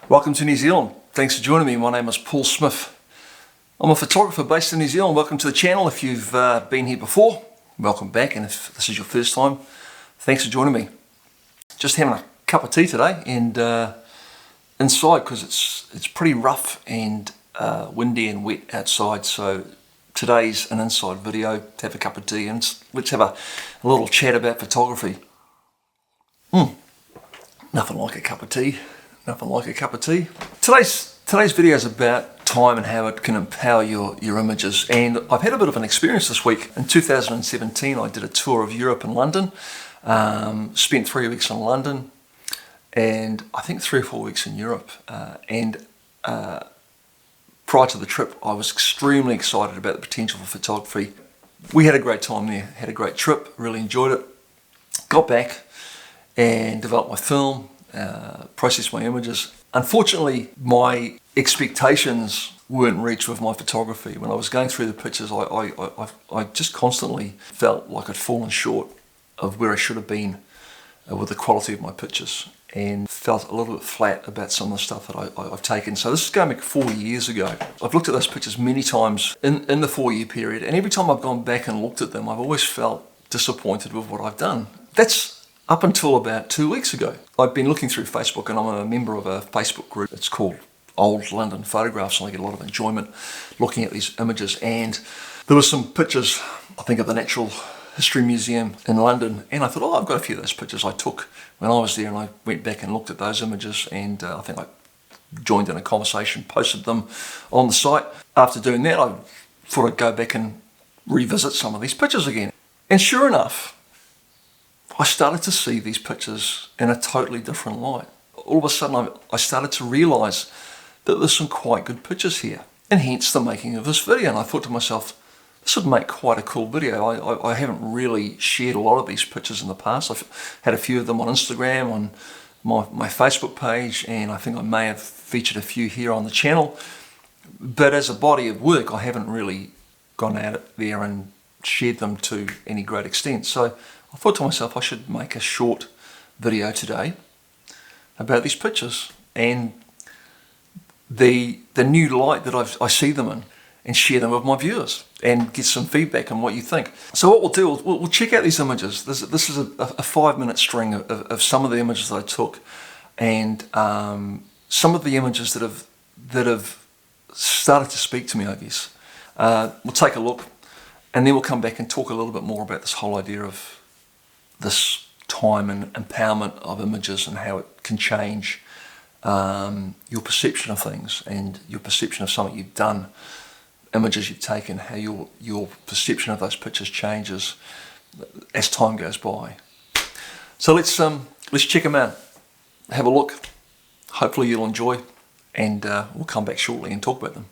Welcome to New Zealand. Thanks for joining me. My name is Paul Smith. I'm a photographer based in New Zealand. Welcome to the channel. If you've been here before, welcome back. And if this is your first time, thanks for joining me. Just having a cup of tea today and inside because it's pretty rough and windy and wet outside. So today's an inside video to have a cup of tea and let's have a little chat about photography. Nothing like a cup of tea. Nothing like a cup of tea. Today's video is about time and how it can empower your images. And I've had a bit of an experience this week. In 2017, I did a tour of Europe and London. Spent 3 weeks in London, and I think 3 or 4 weeks in Europe. Prior to the trip, I was extremely excited about the potential for photography. We had a great time there. Had a great trip. Really enjoyed it. Got back and developed my film. Process my images. Unfortunately, my expectations weren't reached with my photography. When I was going through the pictures, I just constantly felt like I'd fallen short of where I should have been with the quality of my pictures, and felt a little bit flat about some of the stuff that I've taken. So this is going back 4 years ago. I've looked at those pictures many times in the 4-year period, and every time I've gone back and looked at them, I've always felt disappointed with what I've done. That's up until about 2 weeks ago. I've been looking through Facebook, and I'm a member of a Facebook group. It's called Old London Photographs, and I get a lot of enjoyment looking at these images. And there were some pictures, I think, of the Natural History Museum in London, and I thought, I've got a few of those pictures I took when I was there, and I went back and looked at those images, and I think I joined in a conversation, posted them on the site. After doing that, I thought I'd go back and revisit some of these pictures again. And sure enough, I started to see these pictures in a totally different light. All of a sudden, I started to realise that there's some quite good pictures here, and hence the making of this video. And I thought to myself, this would make quite a cool video. I haven't really shared a lot of these pictures in the past. I've had a few of them on Instagram, on my Facebook page, and I think I may have featured a few here on the channel. But as a body of work, I haven't really gone out there and shared them to any great extent. So I thought to myself, I should make a short video today about these pictures and the new light that I see them in, and share them with my viewers and get some feedback on what you think. So what we'll do, we'll check out these images. This is a 5-minute string of some of the images that I took, and some of the images that have started to speak to me, I guess. We'll take a look, and then we'll come back and talk a little bit more about this whole idea of this time and empowerment of images and how it can change your perception of things and your perception of something you've done, images you've taken, how your perception of those pictures changes as time goes by. So let's check them out, have a look. Hopefully you'll enjoy, and we'll come back shortly and talk about them.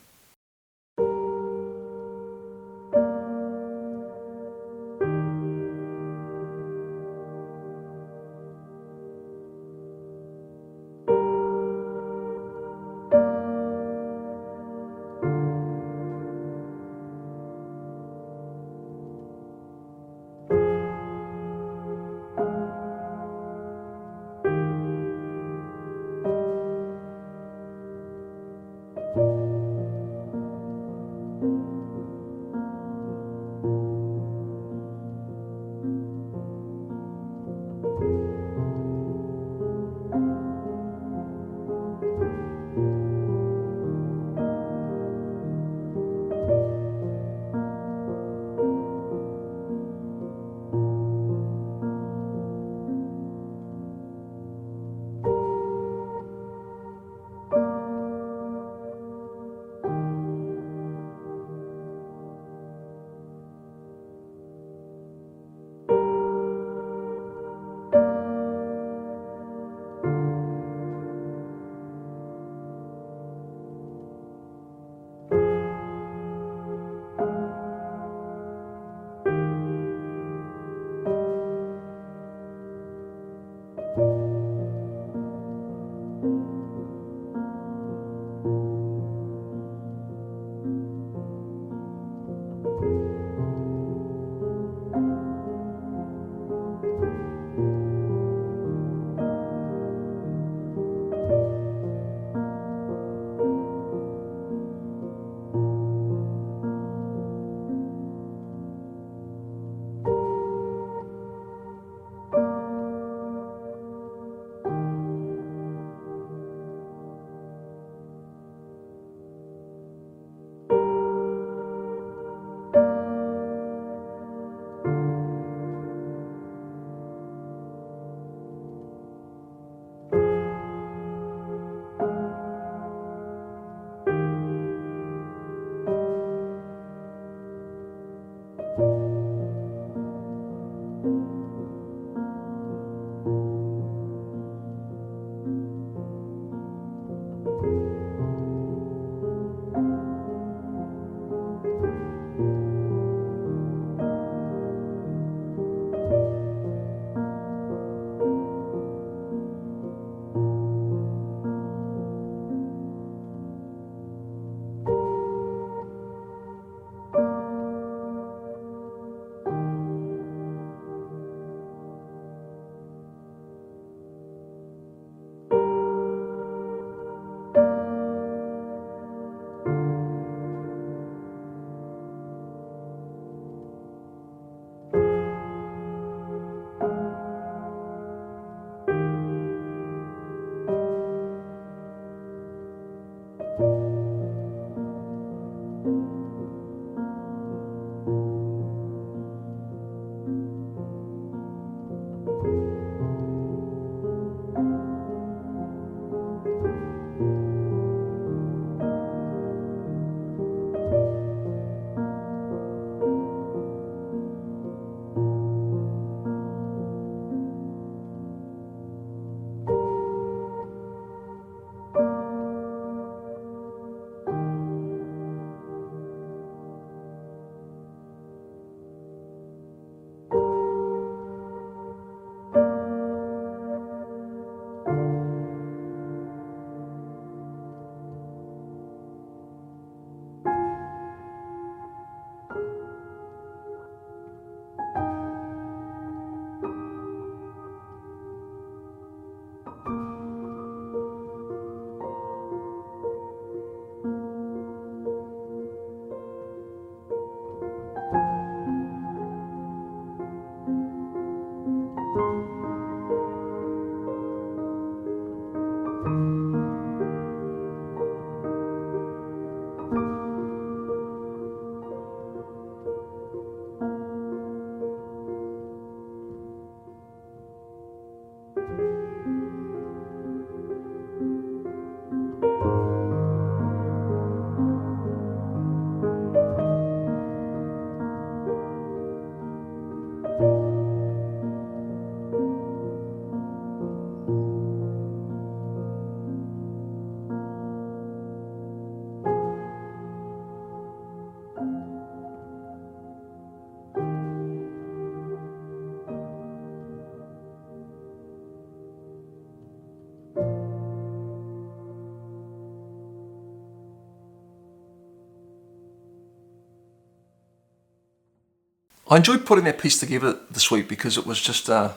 I enjoyed putting that piece together this week because it was just it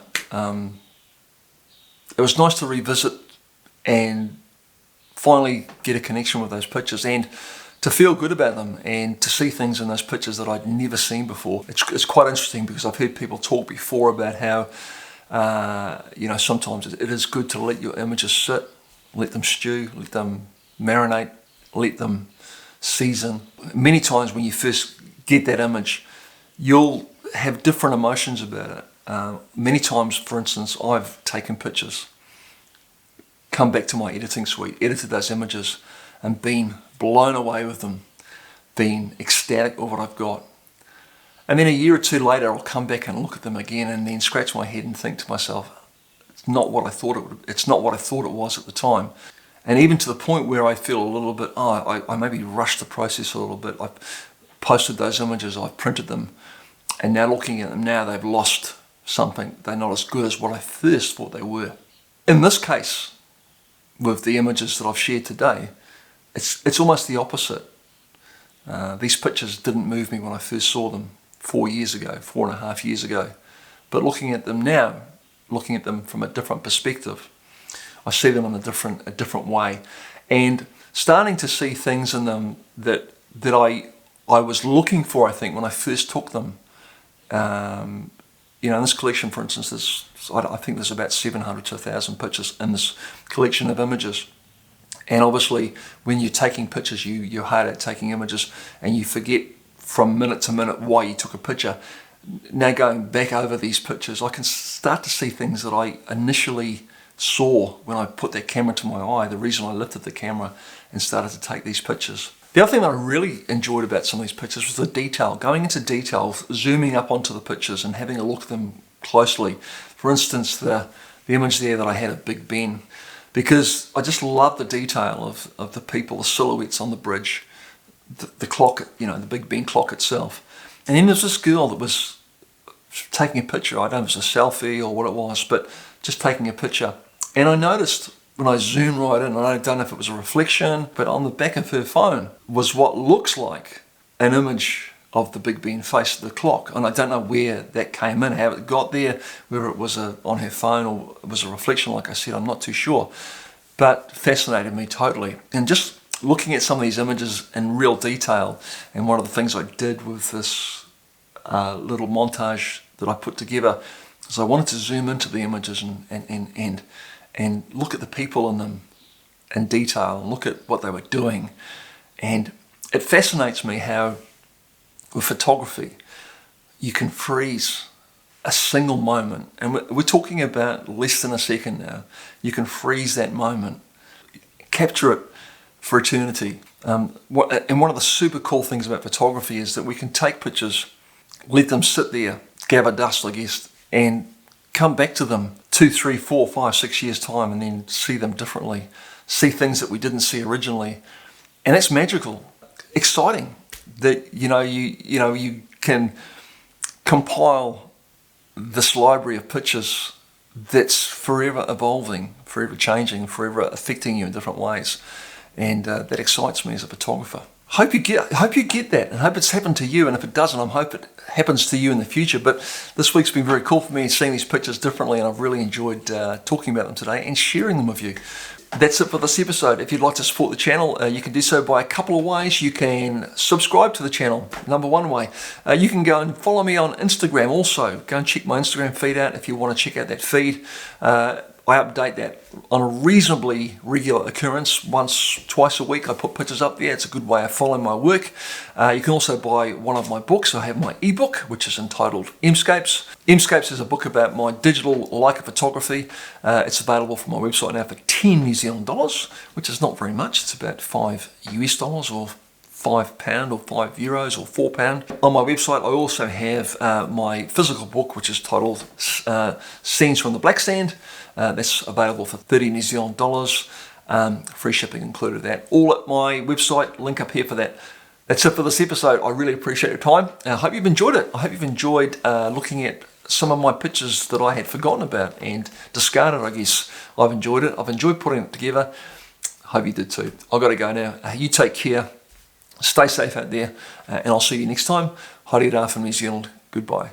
was nice to revisit and finally get a connection with those pictures and to feel good about them and to see things in those pictures that I'd never seen before. It's quite interesting because I've heard people talk before about how sometimes it is good to let your images sit, let them stew, let them marinate, let them season. Many times when you first get that image, you'll have different emotions about it. Many times, for instance, I've taken pictures, come back to my editing suite, edited those images and been blown away with them, been ecstatic with what I've got. And then a year or two later, I'll come back and look at them again and then scratch my head and think to myself, it's not what I thought it was at the time. And even to the point where I feel a little bit, I maybe rushed the process a little bit. I've posted those images, I've printed them, and now looking at them now, they've lost something. They're not as good as what I first thought they were. In this case, with the images that I've shared today, it's almost the opposite. These pictures didn't move me when I first saw them 4.5 years ago. But looking at them now, looking at them from a different perspective, I see them in a different way, and starting to see things in them that I was looking for, I think, when I first took them. In this collection, for instance, I think there's about 700 to 1,000 pictures in this collection of images. And obviously, when you're taking pictures, you're hard at taking images, and you forget from minute to minute why you took a picture. Now going back over these pictures, I can start to see things that I initially saw when I put that camera to my eye, the reason I lifted the camera and started to take these pictures. The other thing that I really enjoyed about some of these pictures was the detail, going into detail, zooming up onto the pictures and having a look at them closely. For instance, the image there that I had of Big Ben, because I just love the detail of the people, the silhouettes on the bridge, the clock, the Big Ben clock itself. And then there's this girl that was taking a picture. I don't know if it was a selfie or what it was, but just taking a picture. And I noticed when I zoomed right in, and I don't know if it was a reflection, but on the back of her phone was what looks like an image of the Big Ben face of the clock. And I don't know where that came in, how it got there, whether it was on her phone or it was a reflection, like I said, I'm not too sure. But fascinated me totally. And just looking at some of these images in real detail, and one of the things I did with this little montage that I put together is I wanted to zoom into the images and look at the people in them in detail and look at what they were doing. And it fascinates me how with photography you can freeze a single moment, and we're talking about less than a second now. You can freeze that moment, capture it for eternity. And one of the super cool things about photography is that we can take pictures, let them sit there, gather dust, I guess, and come back to them 2, 3, 4, 5, 6 years time, and then see them differently, see things that we didn't see originally, and that's magical, exciting. That you can compile this library of pictures that's forever evolving, forever changing, forever affecting you in different ways, and that excites me as a photographer. Hope you get that, and hope it's happened to you. And if it doesn't, I hope it happens to you in the future. But this week's been very cool for me, seeing these pictures differently, and I've really enjoyed talking about them today and sharing them with you. That's it for this episode. If you'd like to support the channel, you can do so by a couple of ways. You can subscribe to the channel, number one way. You can go and follow me on Instagram also. Go and check my Instagram feed out if you want to check out that feed. I update that on a reasonably regular occurrence. Twice a week I put pictures up there. It's a good way of following my work. You can also buy one of my books. I have my ebook, which is entitled Emscapes. Emscapes is a book about my digital Leica photography. It's available from my website now for 10 New Zealand dollars, which is not very much. It's about $5 US or £5 or €5 or £4. On my website, I also have my physical book, which is titled Scenes from the Black Sand. That's available for 30 New Zealand dollars. Free shipping included that. All at my website, link up here for that. That's it for this episode. I really appreciate your time. I hope you've enjoyed it. I hope you've enjoyed looking at some of my pictures that I had forgotten about and discarded, I guess. I've enjoyed it. I've enjoyed putting it together. Hope you did too. I've got to go now. You take care. Stay safe out there, and I'll see you next time. Haere rā from New Zealand. Goodbye.